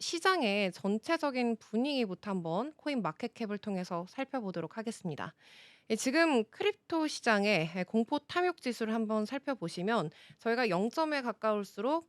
시장의 전체적인 분위기부터 한번 코인 마켓캡을 통해서 살펴보도록 하겠습니다. 지금 크립토 시장의 공포 탐욕 지수를 한번 살펴보시면 저희가 0점에 가까울수록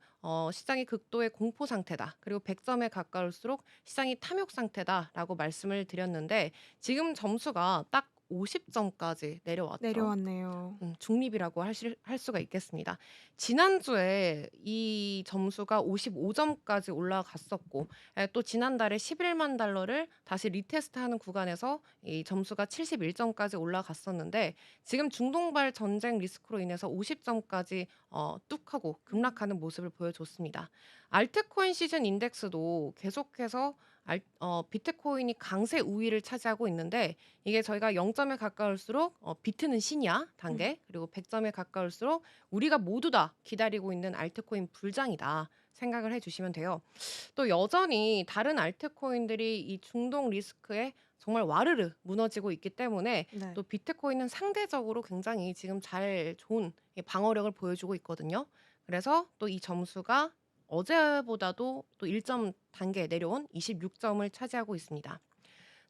시장이 극도의 공포 상태다. 그리고 100점에 가까울수록 시장이 탐욕 상태다라고 말씀을 드렸는데 지금 점수가 딱 50점까지 내려왔죠. 내려왔네요. 중립이라고 할 수가 있겠습니다. 지난주에 이 점수가 55점까지 올라갔었고 또 지난달에 11만 달러를 다시 리테스트하는 구간에서 이 점수가 71점까지 올라갔었는데 지금 중동발 전쟁 리스크로 인해서 50점까지 뚝 하고 급락하는 모습을 보여줬습니다. 알트코인 시즌 인덱스도 계속해서 비트코인이 강세 우위를 차지하고 있는데 이게 저희가 0점에 가까울수록 비트는 신이야 음. 단계 그리고 100점에 가까울수록 우리가 모두 다 기다리고 있는 알트코인 불장이다 생각을 해주시면 돼요. 또 여전히 다른 알트코인들이 이 중동 리스크에 정말 와르르 무너지고 있기 때문에 네. 또 비트코인은 상대적으로 굉장히 지금 잘 좋은 이 방어력을 보여주고 있거든요. 그래서 또 이 점수가 어제보다도 또 1점 단계 내려온 26점을 차지하고 있습니다.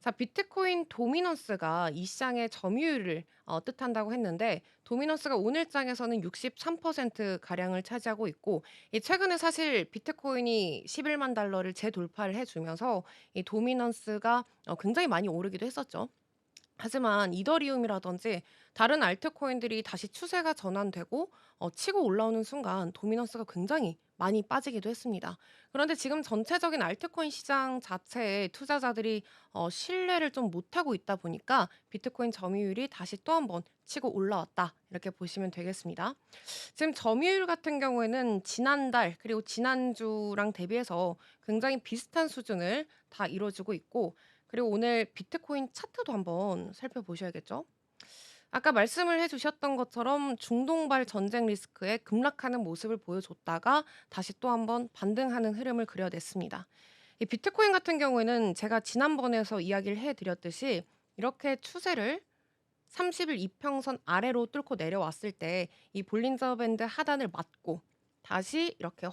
자, 비트코인 도미넌스가 이 시장의 점유율을 뜻한다고 했는데 도미넌스가 오늘장에서는 63% 가량을 차지하고 있고 최근에 사실 비트코인이 11만 달러를 재돌파를 해주면서 이 도미넌스가 굉장히 많이 오르기도 했었죠. 하지만 이더리움이라든지 다른 알트코인들이 다시 추세가 전환되고 치고 올라오는 순간 도미넌스가 굉장히 많이 빠지기도 했습니다. 그런데 지금 전체적인 알트코인 시장 자체에 투자자들이 신뢰를 좀 못하고 있다 보니까 비트코인 점유율이 다시 또 한번 치고 올라왔다. 이렇게 보시면 되겠습니다. 지금 점유율 같은 경우에는 지난달 그리고 지난주랑 대비해서 굉장히 비슷한 수준을 다 이뤄주고 있고 그리고 오늘 비트코인 차트도 한번 살펴보셔야겠죠. 아까 말씀을 해주셨던 것처럼 중동발 전쟁 리스크에 급락하는 모습을 보여줬다가 다시 또 한번 반등하는 흐름을 그려냈습니다. 이 비트코인 같은 경우에는 제가 지난번에서 이야기를 해드렸듯이 이렇게 추세를 30일 이평선 아래로 뚫고 내려왔을 때 이 볼린저 밴드 하단을 맞고 다시 이렇게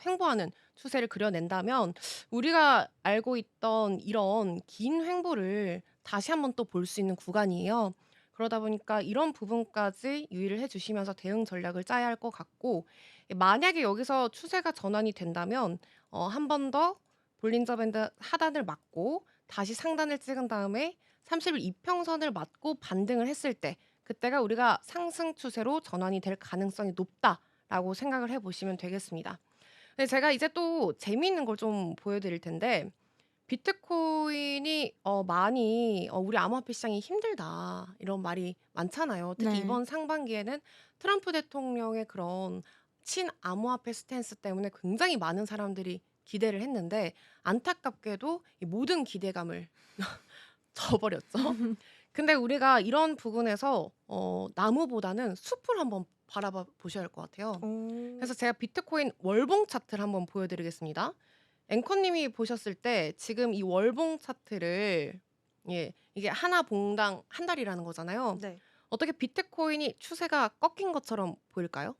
횡보하는 추세를 그려낸다면 우리가 알고 있던 이런 긴 횡보를 다시 한번 또 볼 수 있는 구간이에요. 그러다 보니까 이런 부분까지 유의를 해 주시면서 대응 전략을 짜야 할 것 같고 만약에 여기서 추세가 전환이 된다면 한 번 더 볼린저 밴드 하단을 맞고 다시 상단을 찍은 다음에 30일 이평선을 맞고 반등을 했을 때 그때가 우리가 상승 추세로 전환이 될 가능성이 높다라고 생각을 해 보시면 되겠습니다. 근데 제가 이제 또 재미있는 걸 좀 보여드릴 텐데 비트코인이 많이 "우리 암호화폐 시장이 힘들다." 이런 말이 많잖아요. 특히 네. 이번 상반기에는 트럼프 대통령의 그런 친암호화폐 스탠스 때문에 굉장히 많은 사람들이 기대를 했는데 안타깝게도 이 모든 기대감을 져버렸죠. 근데 우리가 이런 부분에서 나무보다는 숲을 한번 바라봐 보셔야 할 것 같아요. 어. 그래서 제가 비트코인 월봉 차트를 한번 보여드리겠습니다. 앵커님이 보셨을 때 지금 이 월봉 차트를 이게 하나 봉당 한 달이라는 거잖아요. 네. 어떻게 비트코인이 추세가 꺾인 것처럼 보일까요?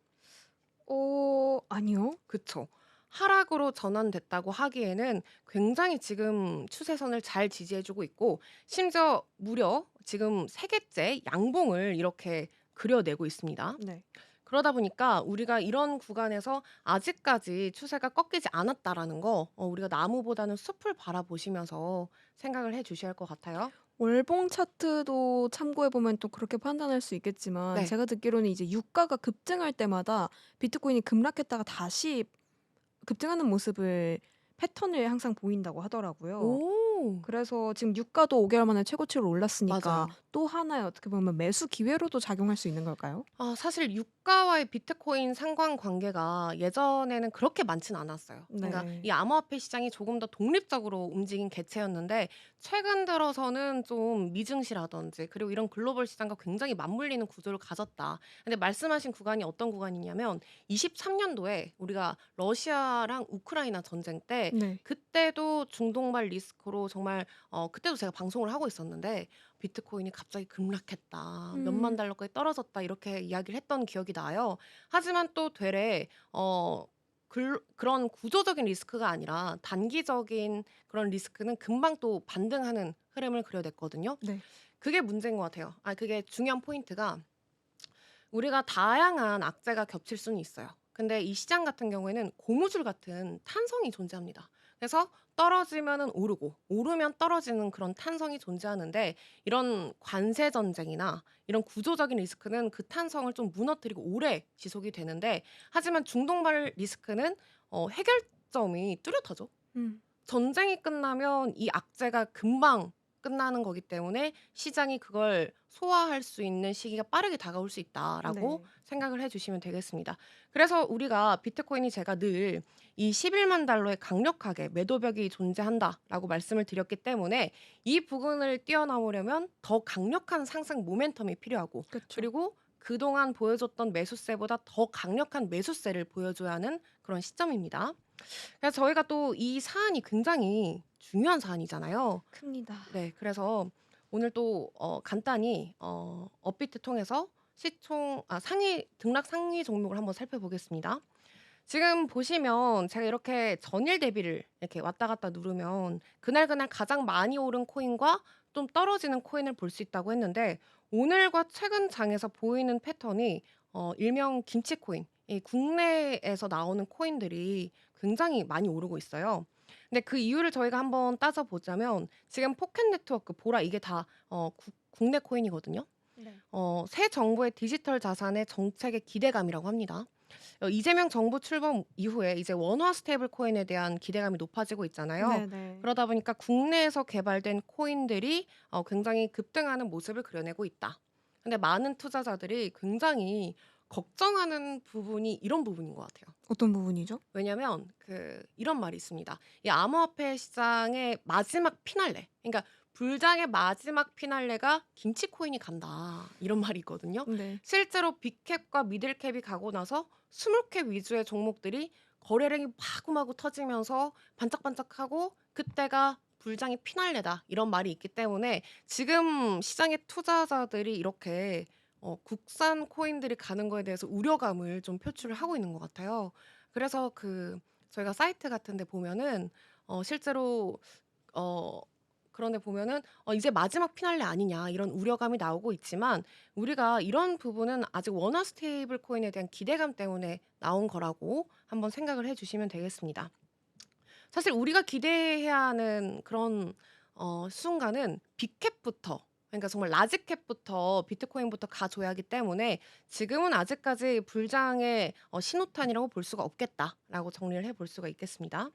아니요. 그쵸. 하락으로 전환됐다고 하기에는 굉장히 지금 추세선을 잘 지지해 주고 있고 심지어 무려 지금 3 개째 양봉을 이렇게 그려내고 있습니다. 네. 그러다 보니까 우리가 이런 구간에서 아직까지 추세가 꺾이지 않았다라는 거 우리가 나무보다는 숲을 바라보시면서 생각을 해 주셔야 할 것 같아요. 월봉 차트도 참고해 보면 또 그렇게 판단할 수 있겠지만 네. 제가 듣기로는 이제 유가가 급증할 때마다 비트코인이 급락했다가 다시 급증하는 모습을 패턴을 항상 보인다고 하더라고요. 오. 그래서 지금 유가도 5 개월 만에 최고치로 올랐으니까 맞아요. 또 하나의 어떻게 보면 매수 기회로도 작용할 수 있는 걸까요? 사실 유가와의 비트코인 상관관계가 예전에는 그렇게 많진 않았어요. 그러니까 네. 이 암호화폐 시장이 조금 더 독립적으로 움직인 개체였는데 최근 들어서는 좀 미증시라든지 그리고 이런 글로벌 시장과 굉장히 맞물리는 구조를 가졌다. 근데 말씀하신 구간이 어떤 구간이냐면 23년도에 우리가 러시아랑 우크라이나 전쟁 때 네. 그때도 중동발 리스크로 정말 그때도 제가 방송을 하고 있었는데 비트코인이 갑자기 급락했다. 몇만 음. 달러까지 떨어졌다. 이렇게 이야기를 했던 기억이 나요. 하지만 또 되레 그런 구조적인 리스크가 아니라 단기적인 그런 리스크는 금방 또 반등하는 흐름을 그려냈거든요. 네. 그게 문제인 것 같아요. 그게 중요한 포인트가 우리가 다양한 악재가 겹칠 수는 있어요. 근데 이 시장 같은 경우에는 고무줄 같은 탄성이 존재합니다. 그래서 떨어지면은 오르고 오르면 떨어지는 그런 탄성이 존재하는데 이런 관세 전쟁이나 이런 구조적인 리스크는 그 탄성을 좀 무너뜨리고 오래 지속이 되는데 하지만 중동발 리스크는 해결점이 뚜렷하죠. 음. 전쟁이 끝나면 이 악재가 금방 끝나는 거기 때문에 시장이 그걸 소화할 수 있는 시기가 빠르게 다가올 수 있다라고 네. 생각을 해 주시면 되겠습니다. 그래서 우리가 비트코인이 제가 늘 이 11만 달러에 강력하게 매도벽이 존재한다라고 말씀을 드렸기 때문에 이 부분을 뛰어넘으려면 더 강력한 상승 모멘텀이 필요하고 그쵸. 그리고 그동안 보여줬던 매수세보다 더 강력한 매수세를 보여줘야 하는 그런 시점입니다. 그래서 저희가 또 이 사안이 굉장히 중요한 사안이잖아요. 큽니다. 네. 그래서 오늘 또 간단히 업비트 통해서 상위 등락 상위 종목을 한번 살펴보겠습니다. 지금 보시면 제가 이렇게 전일 대비를 이렇게 왔다 갔다 누르면 그날그날 가장 많이 오른 코인과 좀 떨어지는 코인을 볼 수 있다고 했는데 오늘과 최근 장에서 보이는 패턴이 일명 김치 코인, 이 국내에서 나오는 코인들이 굉장히 많이 오르고 있어요. 근데 그 이유를 저희가 한번 따져 보자면 지금 포켓 네트워크, 보라 이게 다 국내 코인이거든요. 네. 새 정부의 디지털 자산의 정책의 기대감이라고 합니다. 이재명 정부 출범 이후에 이제 원화 스테이블 코인에 대한 기대감이 높아지고 있잖아요. 네네. 그러다 보니까 국내에서 개발된 코인들이 굉장히 급등하는 모습을 그려내고 있다. 근데 많은 투자자들이 굉장히 걱정하는 부분이 이런 부분인 것 같아요. 어떤 부분이죠? 왜냐면 이런 말이 있습니다. 이 암호화폐 시장의 마지막 피날레. 그러니까 불장의 마지막 피날레가 김치 코인이 간다. 이런 말이 있거든요. 네. 실제로 빅캡과 미들캡이 가고 나서 스몰캡 위주의 종목들이 거래량이 마구마구 터지면서 반짝반짝하고 그때가 불장의 피날레다. 이런 말이 있기 때문에 지금 시장의 투자자들이 이렇게 국산 코인들이 가는 거에 대해서 우려감을 좀 표출을 하고 있는 것 같아요. 그래서 저희가 사이트 같은 데 보면은 실제로 어 그런 데 보면은 "이제 마지막 피날레 아니냐." 이런 우려감이 나오고 있지만 우리가 이런 부분은 아직 원화 스테이블 코인에 대한 기대감 때문에 나온 거라고 한번 생각을 해 주시면 되겠습니다. 사실 우리가 기대해야 하는 그런 순간은 빅캡부터, 그러니까 정말 라지캡부터 비트코인부터 가줘야 하기 때문에 지금은 아직까지 불장의 신호탄이라고 볼 수가 없겠다라고 정리를 해 볼 수가 있겠습니다.